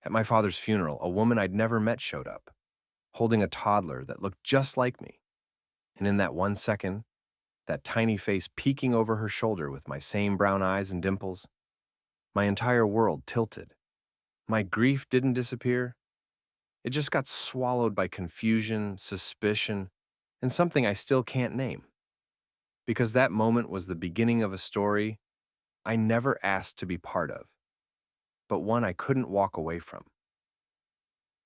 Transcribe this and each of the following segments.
At my father's funeral, a woman I'd never met showed up, holding a toddler that looked just like me. And in that 1 second, that tiny face peeking over her shoulder with my same brown eyes and dimples, my entire world tilted. My grief didn't disappear. It just got swallowed by confusion, suspicion, and something I still can't name. Because that moment was the beginning of a story I never asked to be part of, but one I couldn't walk away from.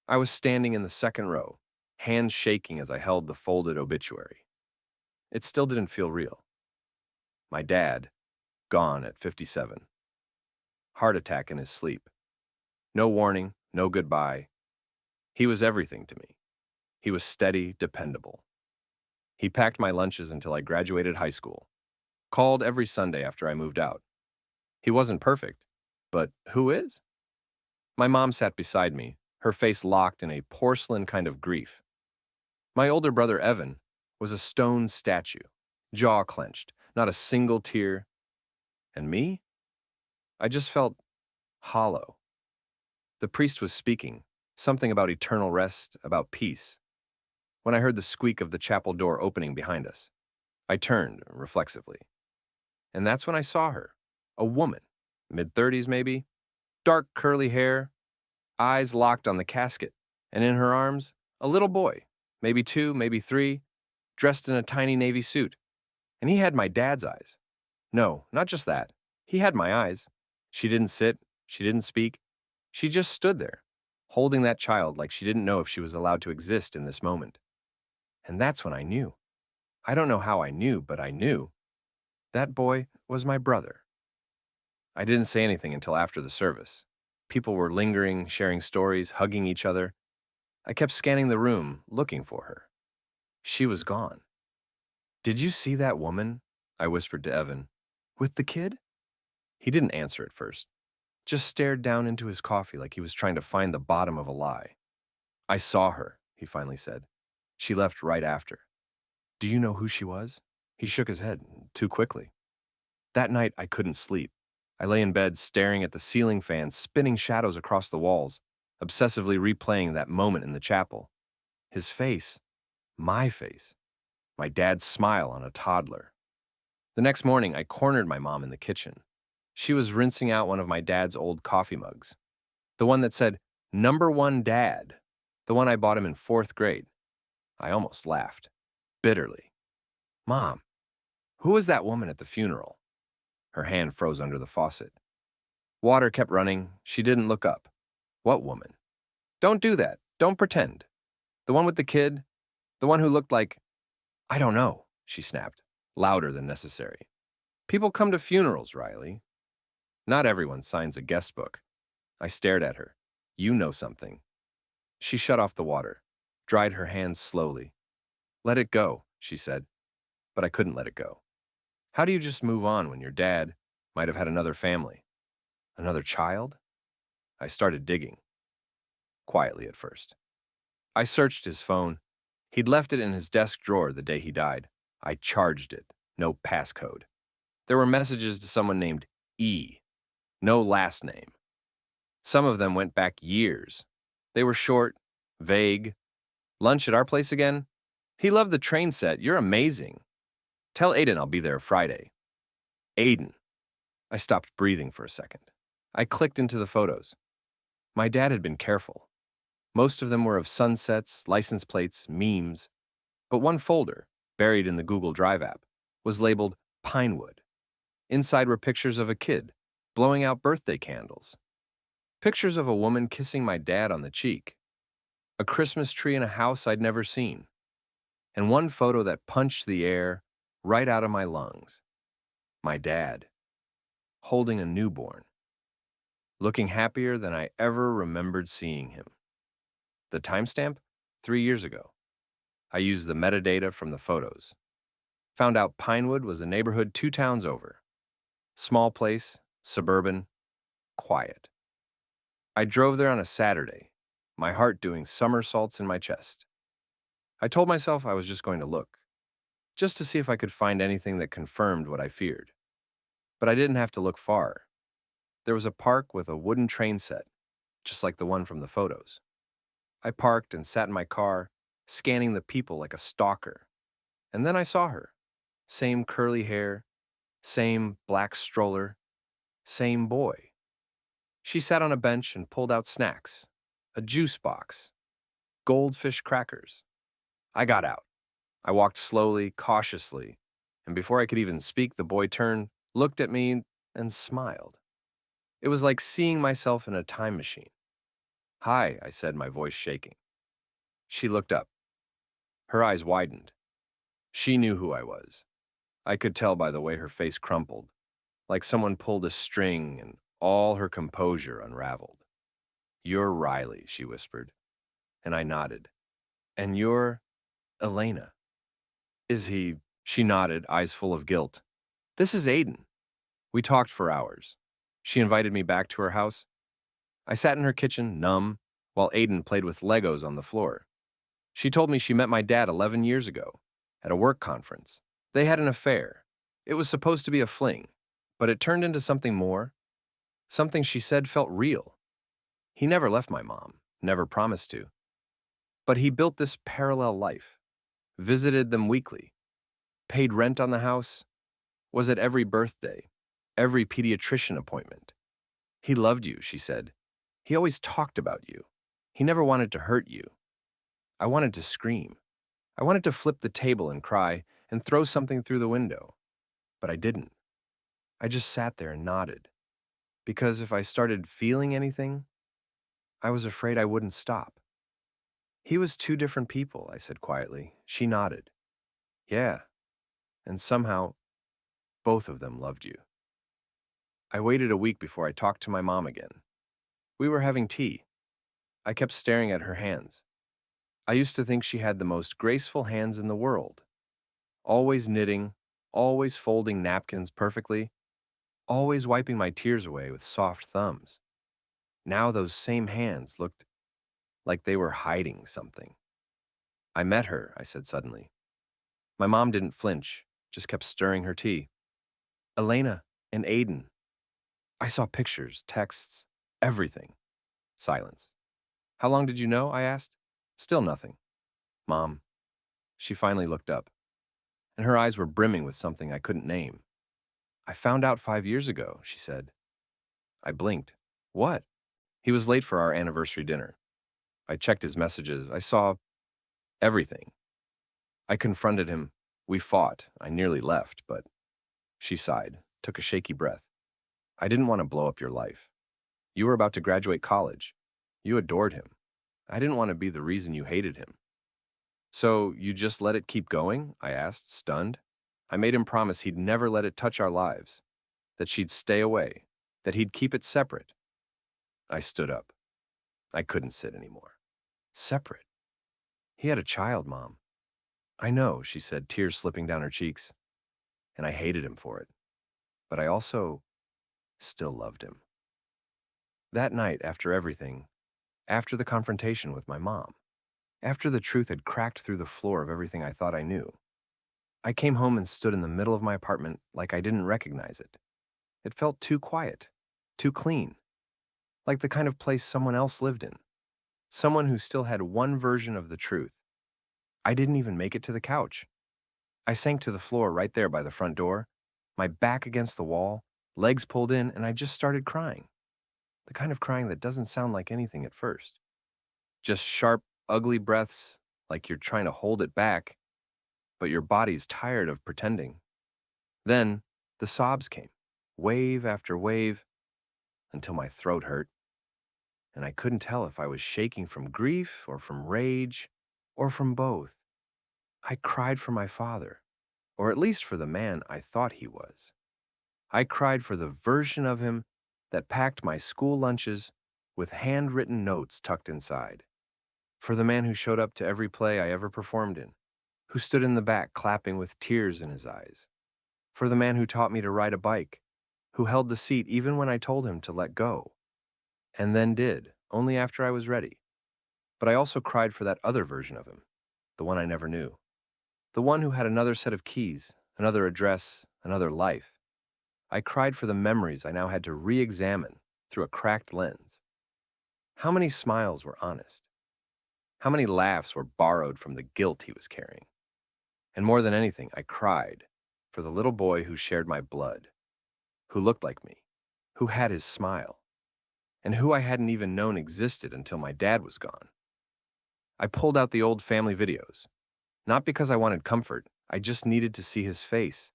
I was standing in the second row, hands shaking as I held the folded obituary. It still didn't feel real. My dad, gone at 57. Heart attack in his sleep. No warning, no goodbye. He was everything to me. He was steady, dependable. He packed my lunches until I graduated high school. Called every Sunday after I moved out. He wasn't perfect, but who is? My mom sat beside me, her face locked in a porcelain kind of grief. My older brother, Evan, was a stone statue, jaw clenched, not a single tear. And me? I just felt hollow. The priest was speaking, something about eternal rest, about peace, when I heard the squeak of the chapel door opening behind us. I turned, reflexively. And that's when I saw her, a woman, mid-30s maybe, dark curly hair, eyes locked on the casket, and in her arms, a little boy, maybe 2, maybe 3, dressed in a tiny navy suit. And he had my dad's eyes. No, not just that. He had my eyes. She didn't sit, she didn't speak. She just stood there, holding that child like she didn't know if she was allowed to exist in this moment. And that's when I knew. I don't know how I knew, but I knew. That boy was my brother. I didn't say anything until after the service. People were lingering, sharing stories, hugging each other. I kept scanning the room, looking for her. She was gone. "Did you see that woman?" I whispered to Evan. "With the kid?" He didn't answer at first, just stared down into his coffee like he was trying to find the bottom of a lie. "I saw her," he finally said. "She left right after." "Do you know who she was?" He shook his head, too quickly. That night, I couldn't sleep. I lay in bed staring at the ceiling fan spinning shadows across the walls, obsessively replaying that moment in the chapel. His face, my face, my dad's smile on a toddler. The next morning, I cornered my mom in the kitchen. She was rinsing out one of my dad's old coffee mugs, the one that said, "Number 1 Dad," the one I bought him in 4th grade. I almost laughed, bitterly. "Mom, who was that woman at the funeral?" Her hand froze under the faucet. Water kept running. She didn't look up. "What woman?" "Don't do that. Don't pretend. The one with the kid? The one who looked like—" "I don't know," she snapped, louder than necessary. "People come to funerals, Riley. Not everyone signs a guest book." I stared at her. "You know something." She shut off the water, dried her hands slowly. "Let it go," she said, but I couldn't let it go. How do you just move on when your dad might have had another family? Another child? I started digging. Quietly at first. I searched his phone. He'd left it in his desk drawer the day he died. I charged it. No passcode. There were messages to someone named E. No last name. Some of them went back years. They were short, vague. "Lunch at our place again? He loved the train set. You're amazing. Tell Aiden I'll be there Friday." Aiden. I stopped breathing for a second. I clicked into the photos. My dad had been careful. Most of them were of sunsets, license plates, memes. But one folder, buried in the Google Drive app, was labeled Pinewood. Inside were pictures of a kid blowing out birthday candles. Pictures of a woman kissing my dad on the cheek. A Christmas tree in a house I'd never seen. And one photo that punched the air right out of my lungs. My dad, holding a newborn, looking happier than I ever remembered seeing him. The timestamp? 3 years ago. I used the metadata from the photos. Found out Pinewood was a neighborhood 2 towns over. Small place, suburban, quiet. I drove there on a Saturday, my heart doing somersaults in my chest. I told myself I was just going to look, just to see if I could find anything that confirmed what I feared. But I didn't have to look far. There was a park with a wooden train set, just like the one from the photos. I parked and sat in my car, scanning the people like a stalker. And then I saw her. Same curly hair, same black stroller, same boy. She sat on a bench and pulled out snacks, a juice box, goldfish crackers. I got out. I walked slowly, cautiously, and before I could even speak, the boy turned, looked at me, and smiled. It was like seeing myself in a time machine. "Hi," I said, my voice shaking. She looked up. Her eyes widened. She knew who I was. I could tell by the way her face crumpled, like someone pulled a string and all her composure unraveled. "You're Riley," she whispered, and I nodded. "And you're Elena." "Is he?" She nodded, eyes full of guilt. "This is Aiden." We talked for hours. She invited me back to her house. I sat in her kitchen, numb, while Aiden played with Legos on the floor. She told me she met my dad 11 years ago, at a work conference. They had an affair. It was supposed to be a fling, but it turned into something more. Something she said felt real. He never left my mom, never promised to. But he built this parallel life, visited them weekly, paid rent on the house, was at every birthday, every pediatrician appointment. "He loved you," she said. "He always talked about you. He never wanted to hurt you." I wanted to scream. I wanted to flip the table and cry and throw something through the window. But I didn't. I just sat there and nodded. Because if I started feeling anything, I was afraid I wouldn't stop. "He was two different people," I said quietly. She nodded. "Yeah, and somehow, both of them loved you." I waited a week before I talked to my mom again. We were having tea. I kept staring at her hands. I used to think she had the most graceful hands in the world. Always knitting, always folding napkins perfectly, always wiping my tears away with soft thumbs. Now those same hands looked like they were hiding something. "I met her," I said suddenly. My mom didn't flinch, just kept stirring her tea. "Elena and Aiden." I saw pictures, texts, everything. Silence. "How long did you know?" I asked. Still nothing. "Mom." She finally looked up, and her eyes were brimming with something I couldn't name. "I found out 5 years ago," she said. I blinked. "What?" "He was late for our anniversary dinner." I checked his messages. I saw everything. I confronted him. We fought. I nearly left, but she sighed, took a shaky breath. "I didn't want to blow up your life. You were about to graduate college. You adored him. I didn't want to be the reason you hated him." "So you just let it keep going?" I asked, stunned. "I made him promise he'd never let it touch our lives, that she'd stay away, that he'd keep it separate." I stood up. I couldn't sit anymore. Separate? He had a child, Mom. "I know," she said, tears slipping down her cheeks. "And I hated him for it. But I also still loved him." That night, after everything, after the confrontation with my mom, after the truth had cracked through the floor of everything I thought I knew, I came home and stood in the middle of my apartment like I didn't recognize it. It felt too quiet, too clean, like the kind of place someone else lived in, someone who still had one version of the truth. I didn't even make it to the couch. I sank to the floor right there by the front door, my back against the wall, legs pulled in, and I just started crying. The kind of crying that doesn't sound like anything at first. Just sharp, ugly breaths, like you're trying to hold it back, but your body's tired of pretending. Then, the sobs came, wave after wave, until my throat hurt. And I couldn't tell if I was shaking from grief or from rage or from both. I cried for my father, or at least for the man I thought he was. I cried for the version of him that packed my school lunches with handwritten notes tucked inside. For the man who showed up to every play I ever performed in, who stood in the back clapping with tears in his eyes. For the man who taught me to ride a bike, who held the seat even when I told him to let go, and then did, only after I was ready. But I also cried for that other version of him, the one I never knew. The one who had another set of keys, another address, another life. I cried for the memories I now had to re-examine through a cracked lens. How many smiles were honest? How many laughs were borrowed from the guilt he was carrying? And more than anything, I cried for the little boy who shared my blood, who looked like me, who had his smile, and who I hadn't even known existed until my dad was gone. I pulled out the old family videos, not because I wanted comfort, I just needed to see his face.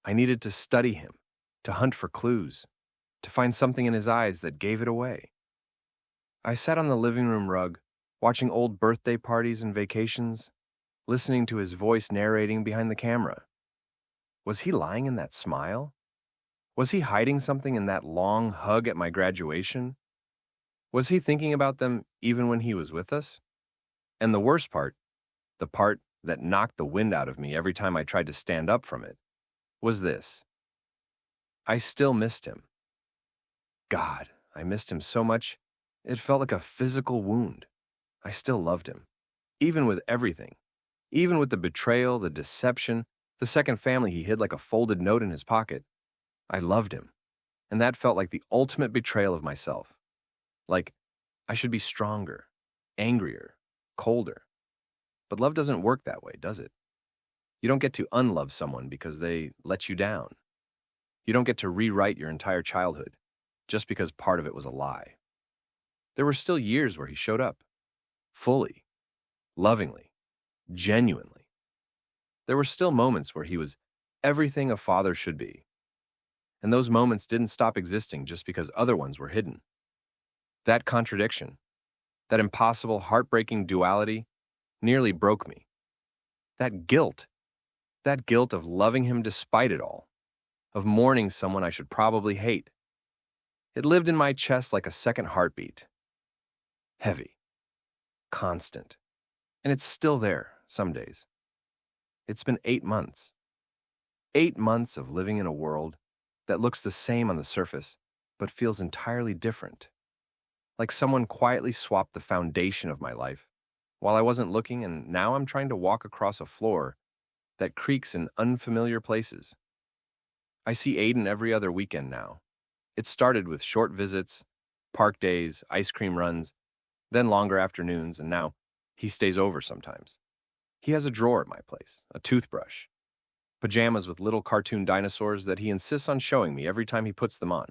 I needed to study him, to hunt for clues, to find something in his eyes that gave it away. I sat on the living room rug, watching old birthday parties and vacations, listening to his voice narrating behind the camera. Was he lying in that smile? Was he hiding something in that long hug at my graduation? Was he thinking about them even when he was with us? And the worst part, the part that knocked the wind out of me every time I tried to stand up from it, was this. I still missed him. God, I missed him so much, it felt like a physical wound. I still loved him, even with everything, even with the betrayal, the deception, the second family he hid like a folded note in his pocket. I loved him, and that felt like the ultimate betrayal of myself. Like, I should be stronger, angrier, colder. But love doesn't work that way, does it? You don't get to unlove someone because they let you down. You don't get to rewrite your entire childhood just because part of it was a lie. There were still years where he showed up, fully, lovingly, genuinely. There were still moments where he was everything a father should be. And those moments didn't stop existing just because other ones were hidden. That contradiction, that impossible, heartbreaking duality, nearly broke me. That guilt of loving him despite it all, of mourning someone I should probably hate. It lived in my chest like a second heartbeat. Heavy, constant, and it's still there some days. It's been 8 months. 8 months of living in a world that looks the same on the surface, but feels entirely different. Like someone quietly swapped the foundation of my life while I wasn't looking, and now I'm trying to walk across a floor that creaks in unfamiliar places. I see Aiden every other weekend now. It started with short visits, park days, ice cream runs, then longer afternoons, and now he stays over sometimes. He has a drawer at my place, a toothbrush, pajamas with little cartoon dinosaurs that he insists on showing me every time he puts them on,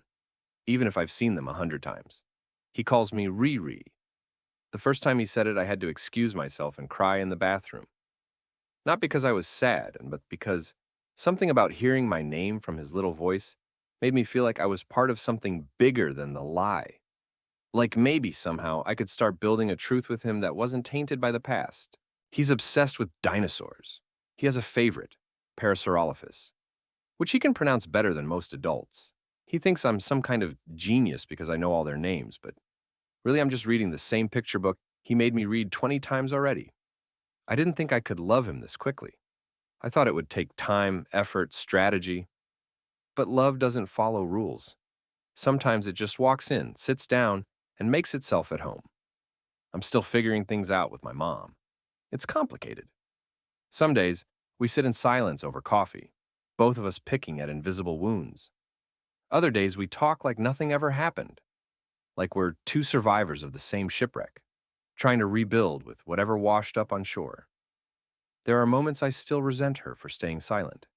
even if I've seen them 100 times. He calls me Riri. The first time he said it, I had to excuse myself and cry in the bathroom. Not because I was sad, but because something about hearing my name from his little voice made me feel like I was part of something bigger than the lie. Like maybe somehow I could start building a truth with him that wasn't tainted by the past. He's obsessed with dinosaurs. He has a favorite, Parasaurolophus, which he can pronounce better than most adults. He thinks I'm some kind of genius because I know all their names, but really I'm just reading the same picture book he made me read 20 times already. I didn't think I could love him this quickly. I thought it would take time, effort, strategy. But love doesn't follow rules. Sometimes it just walks in, sits down, and makes itself at home. I'm still figuring things out with my mom. It's complicated. Some days, we sit in silence over coffee, both of us picking at invisible wounds. Other days, we talk like nothing ever happened, like we're two survivors of the same shipwreck, trying to rebuild with whatever washed up on shore. There are moments I still resent her for staying silent,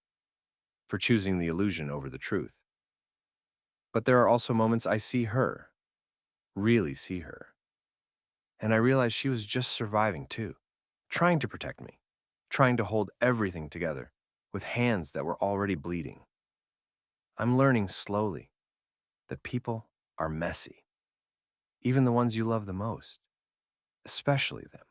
for choosing the illusion over the truth. But there are also moments I see her, really see her. And I realize she was just surviving too, trying to protect me, trying to hold everything together with hands that were already bleeding. I'm learning slowly that people are messy, even the ones you love the most, especially them.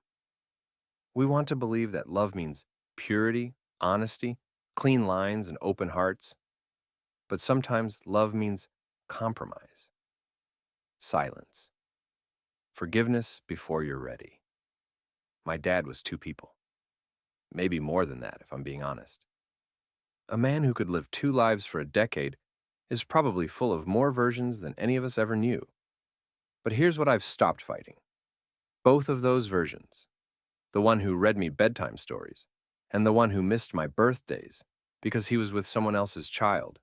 We want to believe that love means purity, honesty, clean lines, and open hearts. But sometimes love means compromise, silence, forgiveness before you're ready. My dad was 2 people. Maybe more than that, if I'm being honest. A man who could live 2 lives for a decade is probably full of more versions than any of us ever knew. But here's what I've stopped fighting. Both of those versions, the one who read me bedtime stories, and the one who missed my birthdays because he was with someone else's child.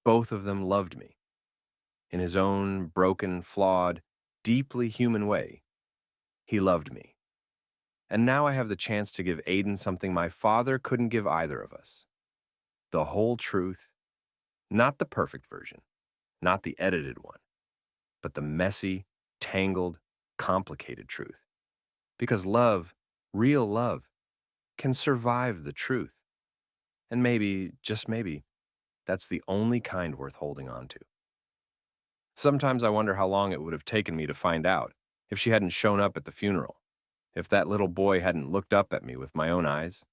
Both of them loved me. In his own broken, flawed, deeply human way, he loved me. And now I have the chance to give Aiden something my father couldn't give either of us: the whole truth, not the perfect version, not the edited one, but the messy, tangled, complicated truth. Because love, real love, can survive the truth. And maybe, just maybe, that's the only kind worth holding on to. Sometimes I wonder how long it would have taken me to find out if she hadn't shown up at the funeral, if that little boy hadn't looked up at me with my own eyes.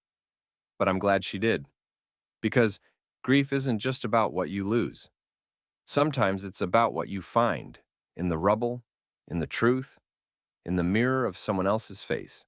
But I'm glad she did, because grief isn't just about what you lose. Sometimes it's about what you find in the rubble, in the truth, in the mirror of someone else's face.